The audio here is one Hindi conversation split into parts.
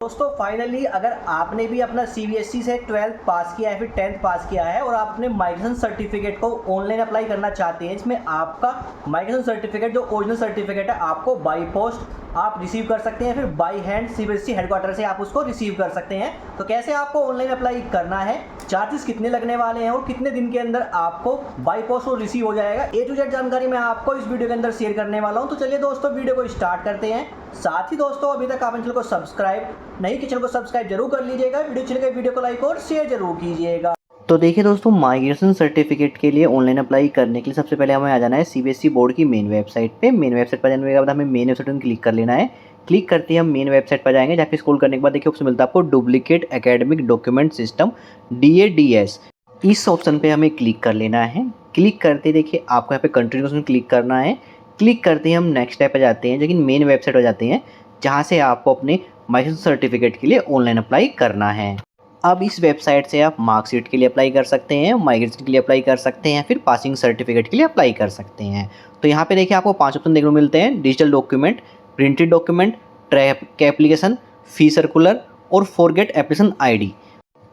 दोस्तों फाइनली अगर आपने भी अपना सीबीएसई से 12th पास किया है फिर 10th पास किया है और आप अपने माइग्रेशन सर्टिफिकेट को ऑनलाइन अप्लाई करना चाहते हैं, इसमें आपका माइग्रेशन सर्टिफिकेट जो ओरिजिनल सर्टिफिकेट है आपको बाई पोस्ट आप रिसीव कर सकते हैं, फिर बाई हैंड सीबीएसई हेडक्वार्टर से आप उसको रिसीव कर सकते हैं। तो कैसे आपको ऑनलाइन अप्लाई करना है, चार्जेस कितने लगने वाले हैं और कितने दिन के अंदर आपको बाई पोस्ट वो रिसीव हो जाएगा, ए टू जेड जानकारी मैं आपको इस वीडियो के अंदर शेयर करने वाला हूं। तो चलिए दोस्तों वीडियो को स्टार्ट करते हैं। साथ ही दोस्तों अभी तक आपने चैनल को सब्सक्राइब नहीं कि चैनल को सब्सक्राइब जरूर कर लीजिएगा, वीडियो अच्छी लगे वीडियो को लाइक और शेयर जरूर कीजिएगा। तो देखिए दोस्तों, माइग्रेशन सर्टिफिकेट के लिए ऑनलाइन अप्लाई करने के लिए सबसे पहले हमें आ जाना है सीबीएसई बोर्ड की मेन वेबसाइट पे। मेन वेबसाइट पर जाने के बाद हमें मेन वेबसाइट में क्लिक कर लेना है। क्लिक करते ही हम मेन वेबसाइट पर जाएंगे, जाके स्क्रॉल करने के बाद देखिए ऑप्शन मिलता है आपको duplicate academic document system DADS। इस ऑप्शन पे हमें क्लिक कर लेना है। क्लिक करते देखिए आपको यहाँ पे कंट्री ऑप्शन क्लिक करना है। क्लिक करते ही हम नेक्स्ट स्टेप पे जाते हैं, लेकिन मेन वेबसाइट हो जाते हैं जहाँ से आपको अपने माइग्रेशन सर्टिफिकेट के लिए ऑनलाइन अप्लाई करना है। अब इस वेबसाइट से आप मार्कशीट के लिए अप्लाई कर सकते हैं, माइग्रेशन के लिए अप्लाई कर सकते हैं, फिर पासिंग सर्टिफिकेट के लिए अप्लाई कर सकते हैं। तो यहाँ पे देखिए आपको 5 ऑप्शन देखने को मिलते हैं: digital document, printed document, track application, fee circular और फॉरगेट एप्लीकेशन ID।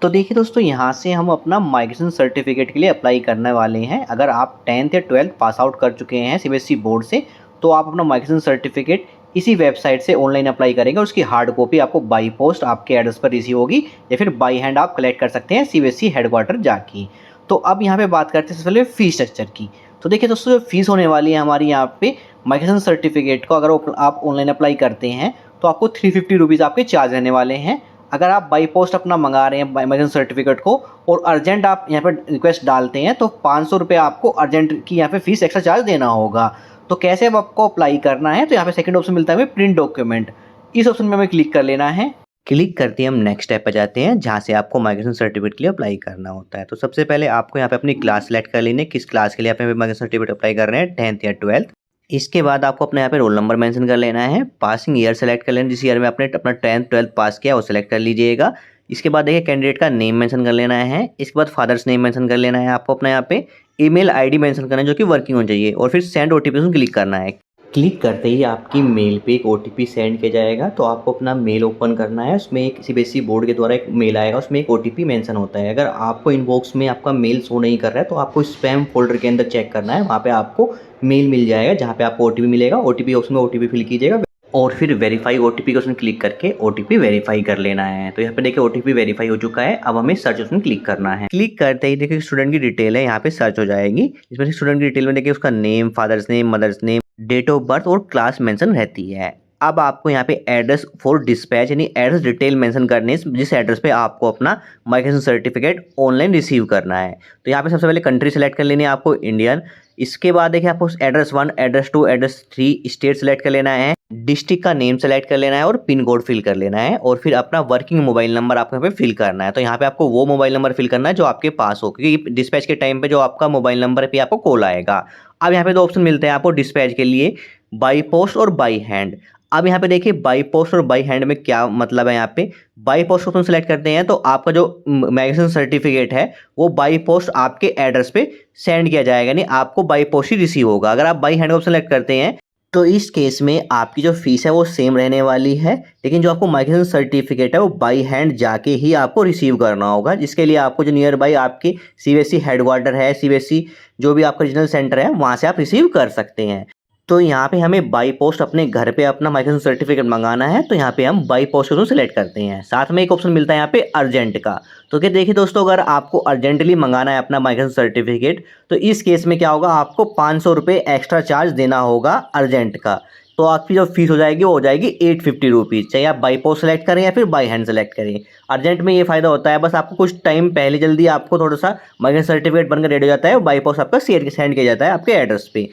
तो देखिए दोस्तों, यहाँ से हम अपना माइग्रेशन सर्टिफिकेट के लिए अप्लाई करने वाले हैं। अगर आप 10th या 12th पास आउट कर चुके हैं सीबीएसई बोर्ड से, तो आप अपना माइग्रेशन सर्टिफिकेट इसी वेबसाइट से ऑनलाइन अप्लाई करेंगे। उसकी हार्ड कॉपी आपको बाई पोस्ट आपके एड्रेस पर रिसीव होगी या फिर बाई हैंड आप कलेक्ट कर सकते हैं सीबीएसई हेडक्वार्टर जाके। तो अब यहाँ पे बात करते हैं सबसे पहले फीस स्ट्रक्चर की। तो देखिए दोस्तों, जो फीस होने वाली है हमारी यहाँ पे माइग्रेशन सर्टिफिकेट को अगर आप ऑनलाइन अप्लाई करते हैं तो आपको 350 रुपीज़ आपके चार्ज रहने वाले हैं। अगर आप बाई पोस्ट अपना मंगा रहे हैं माइग्रेशन सर्टिफिकेट को और अर्जेंट आप यहाँ पर रिक्वेस्ट डालते हैं तो 500 रुपये आपको अर्जेंट की यहाँ पे फीस एक्स्ट्रा चार्ज देना होगा। तो कैसे अब आपको अप्लाई करना है, तो यहाँ पे सेकंड ऑप्शन मिलता है हमें प्रिंट डॉक्यूमेंट। इस ऑप्शन में हमें क्लिक कर लेना है। क्लिक करते ही हम नेक्स्ट स्टेप पर जाते हैं जहाँ से आपको माइग्रेशन सर्टिफिकेट के लिए अप्लाई करना होता है। तो सबसे पहले आपको यहाँ पे अपनी क्लास सेलेक्ट कर लेनी है, किस क्लास के लिए आप माइग्रेशन सर्टिफिकेट अप्लाई कर रहे हैं, 10th या 12th। इसके बाद आपको अपने यहाँ पे रोल नंबर मेंशन कर लेना है। पासिंग ईयर सेलेक्ट कर लेना, जिस ईयर में आपने अपना 10th 12th पास किया वो सेलेक्ट कर लीजिएगा। इसके बाद देखिए कैंडिडेट का नेम मेंशन कर लेना है। इसके बाद फादर्स नेम मेंशन कर लेना है आपको अपना यहाँ पे। ईमेल ID मेंशन करना है जो कि वर्किंग होनी चाहिए और फिर सेंड OTP क्लिक करना है। क्लिक करते ही आपकी मेल पे एक OTP सेंड किया जाएगा। तो आपको अपना मेल ओपन करना है, उसमें एक सीबीएसई बोर्ड के द्वारा एक मेल आएगा, उसमें एक OTP मेंशन होता है। अगर आपको इनबॉक्स में आपका मेल शो नहीं कर रहा है तो आपको स्पैम फोल्डर के अंदर चेक करना है, वहाँ पे आपको मेल मिल जाएगा जहाँ पे आपको OTP मिलेगा। OTP ऑप्शन में OTP फिल कीजिएगा और फिर वेरीफाई OTP के ऑप्शन क्लिक करके OTP वेरीफाई कर लेना है। तो यहाँ पे देखिए OTP वेरीफाई हो चुका है। अब हमें सर्च ऑप्शन क्लिक करना है। क्लिक करते ही देखिए स्टूडेंट की डिटेल है यहाँ पे सर्च हो जाएगी। इसमें से स्टूडेंट की डिटेल में देखिए उसका name, father's name, mother's name, date of birth और क्लास मेंशन रहती है। अब आपको यहाँ पे एड्रेस फॉर डिस्पैच यानी एड्रेस डिटेल मेंशन करनी है, जिस एड्रेस पे आपको अपना माइग्रेशन सर्टिफिकेट ऑनलाइन रिसीव करना है। तो यहाँ पे सबसे पहले कंट्री सेलेक्ट कर लेनी है आपको, इंडियन। इसके बाद देखिए आपको address 1, address 2, address 3 state select कर लेना है। डिस्ट्रिक्ट का नेम सेलेक्ट कर लेना है और पिन कोड फिल कर लेना है और फिर अपना वर्किंग मोबाइल नंबर आपको यहाँ पे फिल करना है। तो यहाँ पे आपको वो मोबाइल नंबर फिल करना है जो आपके पास हो, क्योंकि डिस्पैच के टाइम पे जो आपका मोबाइल नंबर पे आपको कॉल आएगा। अब यहाँ पे 2 ऑप्शन मिलते हैं आपको डिस्पैच के लिए, बाई पोस्ट और बाई हैंड। अब यहाँ पे देखिए बाई पोस्ट और बाई हैंड में क्या मतलब है। यहाँ पे बाई पोस्ट ऑप्शन सेलेक्ट करते हैं तो आपका जो माइग्रेशन सर्टिफिकेट है वो बाई पोस्ट आपके एड्रेस पे सेंड किया जाएगा, यानी आपको बाई पोस्ट ही रिसीव होगा। अगर आप बाई हैंड ऑप्शन सेलेक्ट करते हैं तो इस केस में आपकी जो फीस है वो सेम रहने वाली है, लेकिन जो आपको माइग्रेशन सर्टिफिकेट है वो बाई हैंड जाके ही आपको रिसीव करना होगा, जिसके लिए आपको जो नियर बाई आपके सीबीएसई हेडक्वार्टर है, सीबीएसई जो भी आपका रीजनल सेंटर है वहाँ से आप रिसीव कर सकते हैं। तो यहाँ पे हमें बाई पोस्ट अपने घर पे अपना माइग्रेशन सर्टिफिकेट मंगाना है, तो यहाँ पे हम बाई पोस्ट को सेलेक्ट करते हैं। साथ में एक ऑप्शन मिलता है यहाँ पे अर्जेंट का। तो क्या देखिए दोस्तों, अगर आपको अर्जेंटली मंगाना है अपना माइग्रेशन सर्टिफिकेट तो इस केस में क्या होगा, आपको 500 रुपये एक्स्ट्रा चार्ज देना होगा अर्जेंट का। तो आपकी जो फीस हो जाएगी वो हो जाएगी 850 रुपीज़, चाहे आप बाई पोस्ट सेलेक्ट करें या फिर बाई हैंड सेलेक्ट करें। अर्जेंट में ये फ़ायदा होता है, बस आपको कुछ टाइम पहले जल्दी आपको थोड़ा सा माइग्रेशन सर्टिफिकेट बनकर रेडी हो जाता है, बाई पोस्ट आपका सेंड किया जाता है आपके एड्रेस पे।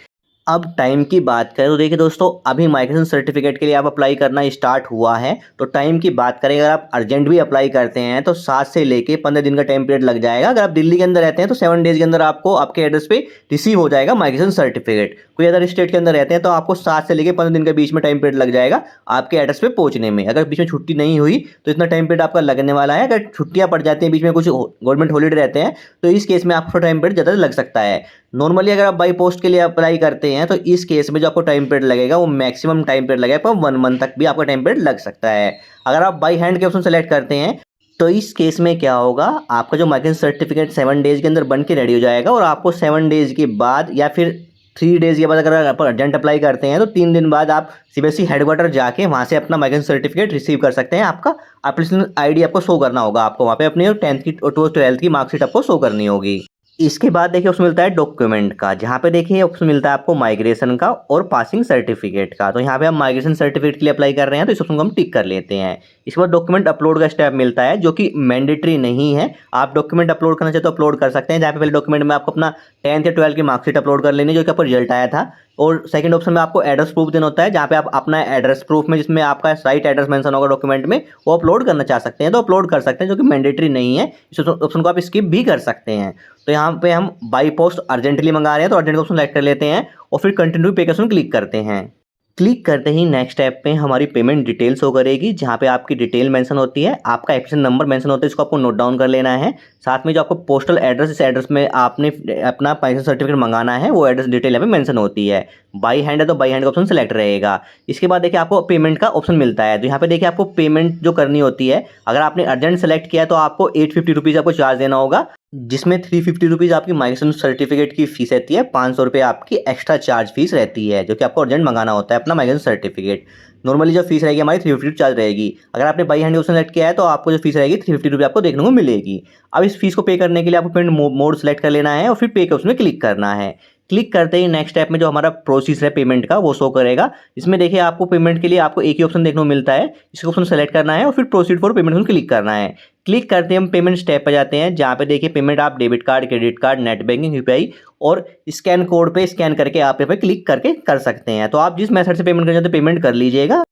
अब टाइम की बात करें तो देखिए दोस्तों, अभी माइग्रेशन सर्टिफिकेट के लिए आप अप्लाई करना स्टार्ट हुआ है। तो टाइम की बात करें, अगर आप अर्जेंट भी अप्लाई करते हैं तो 7 से लेके 15 दिन का टाइम पीरियड लग जाएगा। अगर आप दिल्ली के अंदर रहते हैं तो 7 डेज के अंदर आपको आपके एड्रेस पे रिसीव हो जाएगा माइग्रेशन सर्टिफिकेट। कोई अदर स्टेट के अंदर रहते हैं तो आपको 7 से लेके 15 दिन के बीच में टाइम पीरियड लग जाएगा आपके एड्रेस पे पहुंचने में। अगर बीच में छुट्टी नहीं हुई तो इतना टाइम पीरियड आपका लगने वाला है। अगर छुट्टियां पड़ जाती हैं, बीच में कुछ गवर्नमेंट हॉलीडे रहते हैं, तो इस केस में आपको टाइम पीरियड ज़्यादा लग सकता है। नॉर्मली अगर आप बाई पोस्ट के लिए अप्लाई करते हैं तो इस केस में जो आपको टाइम पीरियड लगेगा वो मैक्सिमम टाइम पीरियड लगेगा, आपको 1 मंथ तक भी आपका टाइम पीरियड लग सकता है। अगर आप बाई हैंड के ऑप्शन सेलेक्ट करते हैं तो इस केस में क्या होगा, आपका जो माइग्रेशन सर्टिफिकेट 7 डेज़ के अंदर बन के रेडी हो जाएगा और आपको 7 डेज़ के बाद या फिर 3 डेज़ के बाद अगर आप अर्जेंट अप्लाई करते हैं तो 3 दिन बाद आप सीबीएसई हेडक्वार्टर जाके वहाँ से अपना माइग्रेशन सर्टिफिकेट रिसीव कर सकते हैं। आपका एप्लीकेशन आईडी आपको शो करना होगा, आपको वहाँ पे अपनी 10th की और 12th की मार्कशीट आपको शो करनी होगी। इसके बाद देखिए ऑप्शन मिलता है डॉक्यूमेंट का, जहाँ पे देखिए ऑप्शन मिलता है आपको माइग्रेशन का और पासिंग सर्टिफिकेट का। तो यहाँ पे हम माइग्रेशन सर्टिफिकेट के लिए अप्लाई कर रहे हैं तो इस ऑप्शन को हम टिक कर लेते हैं। इसके बाद डॉक्यूमेंट अपलोड का स्टेप मिलता है जो कि मैंडेटरी नहीं है, आप डॉक्यूमेंट अपलोड करना चाहे तो अपलोड कर सकते हैं। जहाँ पे पहले डॉक्यूमेंट में आपको अपना 10th या 12th की मार्कशीट अपलोड कर लेनी है जो कि आपको रिजल्ट आया था, और सेकंड ऑप्शन में आपको एड्रेस प्रूफ देना होता है, जहाँ पे आप अपना एड्रेस प्रूफ में जिसमें आपका राइट एड्रेस मेंशन होगा डॉक्यूमेंट में वो अपलोड करना चाह सकते हैं तो अपलोड कर सकते हैं, जो कि मैंडेटरी नहीं है। इस ऑप्शन को आप स्किप भी कर सकते हैं। तो यहाँ पे हम बाई पोस्ट अर्जेंटली मंगा रहे हैं तो अर्जेंट ऑप्शन सेलेक्ट कर लेते हैं और फिर कंटिन्यू पे ऑप्शन क्लिक करते हैं। क्लिक करते ही नेक्स्ट ऐप पे हमारी पेमेंट डिटेल शो करेगी, जहाँ पे आपकी डिटेल मेंशन होती है, आपका एप्लीकेशन नंबर मेंशन होता है, इसको आपको नोट डाउन कर लेना है। साथ में जो आपको पोस्टल एड्रेस, इस एड्रेस में आपने अपना माइग्रेशन सर्टिफिकेट मंगाना है वो एड्रेस डिटेल यहाँ पे मेंशन होती है। बाई हैंड है तो बाई हैंड का ऑप्शन सेलेक्ट रहेगा। इसके बाद देखिए आपको पेमेंट का ऑप्शन मिलता है, तो यहाँ पे देखिए आपको पेमेंट जो करनी होती है, अगर आपने अर्जेंट सेलेक्ट किया तो आपको 850 रुपीज़ आपको चार्ज देना होगा, जिसमें 350 रुपीज़ आपकी माइग्रेशन सर्टिफिकेट की फीस रहती है, 500 रुपये आपकी एक्स्ट्रा चार्ज फीस रहती है, जो कि आपको अर्जेंट मंगाना होता है अपना माइग्रेशन सर्टिफिकेट। नॉर्मली जो फीस रहेगी हमारी 350 चार्ज रहेगी। अगर आपने बाई हैंड ऑप्शन सेलेक्ट किया है तो आपको जो फीस रहेगी 350 रुपये आपको देखने को मिलेगी। अब इस फीस को पे करने के लिए आपको पेमेंट मोड सेलेक्ट कर लेना है और फिर पे के ऑप्शन में क्लिक करना है। क्लिक करते ही नेक्स्ट स्टेप में जो हमारा प्रोसेस है पेमेंट का वो शो करेगा। इसमें देखिए आपको पेमेंट के लिए आपको एक ही ऑप्शन देखने को मिलता है, इसको ऑप्शन सेलेक्ट करना है और फिर proceed for payment option click करना है। क्लिक करते ही हम पेमेंट स्टेप पर जाते हैं, जहाँ पे देखिए पेमेंट आप debit card, credit card, net banking, UPI और स्कैन कोड पे स्कैन करके आप यहाँ पे क्लिक करके कर सकते हैं। तो आप जिस मेथड से पेमेंट करना चाहते हैं पेमेंट कर लीजिएगा।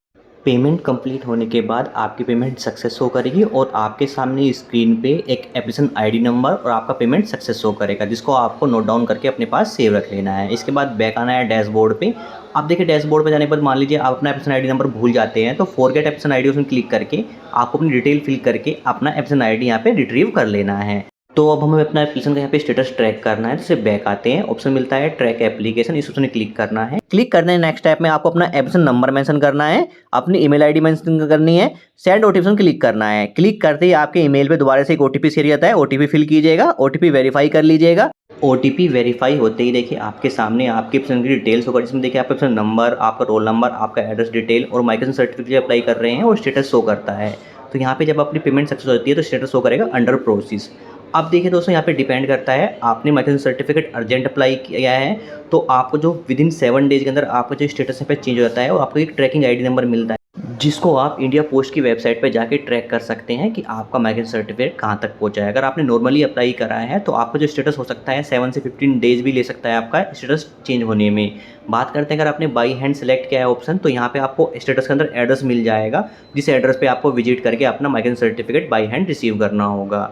पेमेंट कंप्लीट होने के बाद आपकी पेमेंट सक्सेस शो करेगी और आपके सामने स्क्रीन पे एक एप्लीकेशन आईडी नंबर और आपका पेमेंट सक्सेस शो करेगा, जिसको आपको नोट डाउन करके अपने पास सेव रख लेना है। इसके बाद बैक आना है डैशबोर्ड पे। आप देखिए डैशबोर्ड पे जाने के बाद मान लीजिए आप अपना एप्लीकेशन आईडी नंबर भूल जाते हैं तो फॉरगेट एप्लीकेशन आईडी उसमें क्लिक करके आपको अपनी डिटेल फिल करके अपना एप्लीकेशन आईडी यहाँ पे रिट्रीव कर लेना है। तो अब हमें अपना एप्लीकेशन का यहाँ पे स्टेटस ट्रैक करना है, तो इसे बैक आते हैं, ऑप्शन मिलता है ट्रैक एप्लीकेशन, इस ऑप्शन में क्लिक करना है। क्लिक करने नेक्स्ट स्टेप में आपको अपना एप्लीकेशन नंबर मेंशन करना है, अपनी ईमेल आईडी मेंशन करनी है, सेंड ओटीपी क्लिक करना है। क्लिक करते ही आपके ईमेल पे दोबारा से एक ओटीपी शेयर जाता है, ओटीपी फिल कीजिएगा, ओटीपी वेरीफाई कर लीजिएगा। ओटीपी वेरीफाई होते ही देखिए आपके सामने आपके एप्लीकेशन की डिटेल्स होगा, जिसमें देखिए आपका एप्लीकेशन नंबर, आपका रोल नंबर, आपका एड्रेस डिटेल और माइग्रेशन सर्टिफिकेट अप्लाई कर रहे हैं और स्टेटस शो करता है। तो यहाँ पे जब अपनी पेमेंट सक्सेस होती है तो स्टेटस शो करेगा अंडर प्रोसेस। अब देखिए दोस्तों यहाँ पे डिपेंड करता है, आपने माइग्रेशन सर्टिफिकेट अर्जेंट अप्लाई किया है तो आपको जो विदिन 7 डेज के अंदर आपका जो स्टेटस है पे चेंज हो जाता है और आपको एक ट्रैकिंग आईडी नंबर मिलता है, जिसको आप इंडिया पोस्ट की वेबसाइट पे जाके ट्रैक कर सकते हैं कि आपका माइग्रेशन सर्टिफिकेट कहाँ तक पहुँचा है। अगर आपने नॉर्मली अप्लाई करा है तो आपका जो स्टेटस हो सकता है 7 से 15 डेज भी ले सकता है आपका स्टेटस चेंज होने में। बात करते हैं अगर आपने बाई हैंड सेलेक्ट किया है ऑप्शन, तो यहाँ पे आपको स्टेटस के अंदर एड्रेस मिल जाएगा, जिस एड्रेस पे आपको विजिट करके अपना migration certificate by hand receive करना होगा।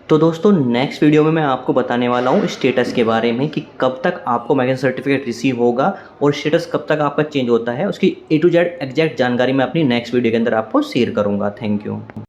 तो दोस्तों नेक्स्ट वीडियो में मैं आपको बताने वाला हूँ स्टेटस के बारे में कि कब तक आपको माइग्रेशन सर्टिफिकेट रिसीव होगा और स्टेटस कब तक आपका चेंज होता है, उसकी A to Z एग्जैक्ट जानकारी मैं अपनी नेक्स्ट वीडियो के अंदर आपको शेयर करूँगा। Thank you.